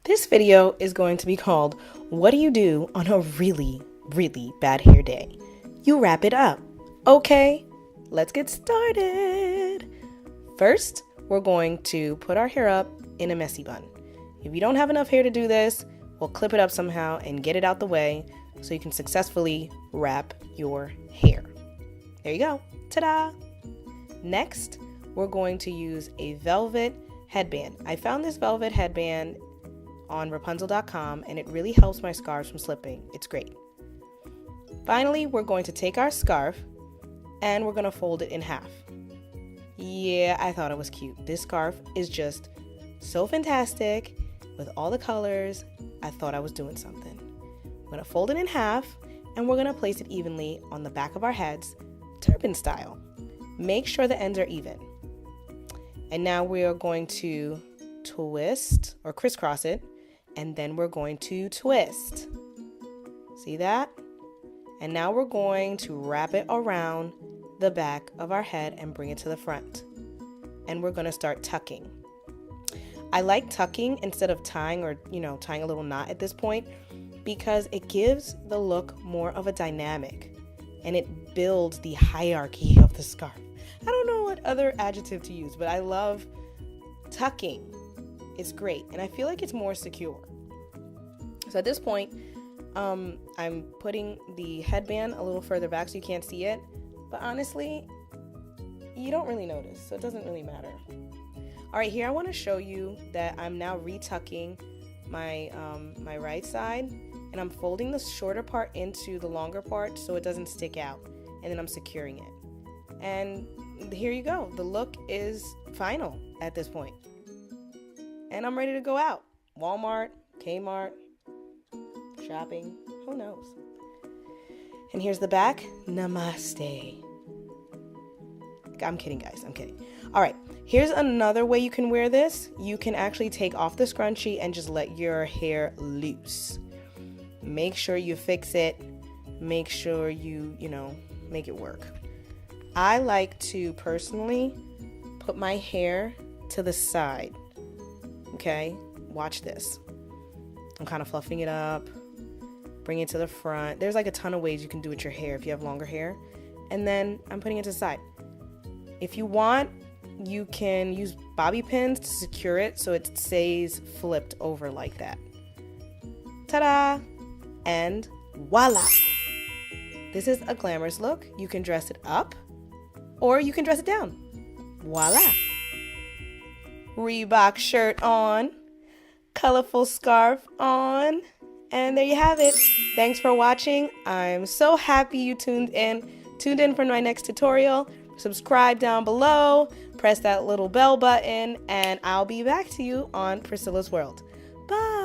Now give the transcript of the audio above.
This video is going to be called, What Do You Do on a Really, Really Bad Hair Day? You wrap it up. Okay, let's get started. First, we're going to put our hair up in a messy bun. If you don't have enough hair to do this, we'll clip it up somehow and get it out the way so you can successfully wrap your hair. There you go. Ta-da! Next, we're going to use a velvet headband. I found this velvet headband on Rapunzel.com and it really helps my scarves from slipping. It's great. Finally, we're going to take our scarf and we're going to fold it in half. Yeah, I thought it was cute. This scarf is just so fantastic with all the colors. I thought I was doing something. We're going to fold it in half and we're going to place it evenly on the back of our heads, turban style. Make sure the ends are even. And now we are going to twist or crisscross it, and then we're going to twist. See that? And now we're going to wrap it around the back of our head and bring it to the front. And we're going to start tucking. I like tucking instead of tying or, tying a little knot at this point because it gives the look more of a dynamic and it builds the hierarchy of the scarf. I don't know what other adjective to use, but I love tucking. It's great, and I feel like it's more secure. So at this point, I'm putting the headband a little further back so you can't see it, but honestly, you don't really notice, so it doesn't really matter. All right, here I want to show you that I'm now retucking my right side, and I'm folding the shorter part into the longer part so it doesn't stick out, and then I'm securing it. And here you go. The look is final at this point. And I'm ready to go out. Walmart, Kmart, shopping, who knows? And here's the back. Namaste. I'm kidding, guys. I'm kidding. All right. Here's another way you can wear this. You can actually take off the scrunchie and just let your hair loose. Make sure you fix it. Make sure you make it work. I like to personally put my hair to the side. Okay, watch this. I'm kind of fluffing it up, bring it to the front. There's like a ton of ways you can do with your hair if you have longer hair. And then I'm putting it to the side. If you want, you can use bobby pins to secure it so it stays flipped over like that. Ta-da! And voila! This is a glamorous look. You can dress it up or you can dress it down. Voila! Reebok shirt on, colorful scarf on, and there you have it. Thanks for watching. I'm so happy you tuned in for my next tutorial. Subscribe down below, press that little bell button, and I'll be back to you on Priscilla's World. Bye!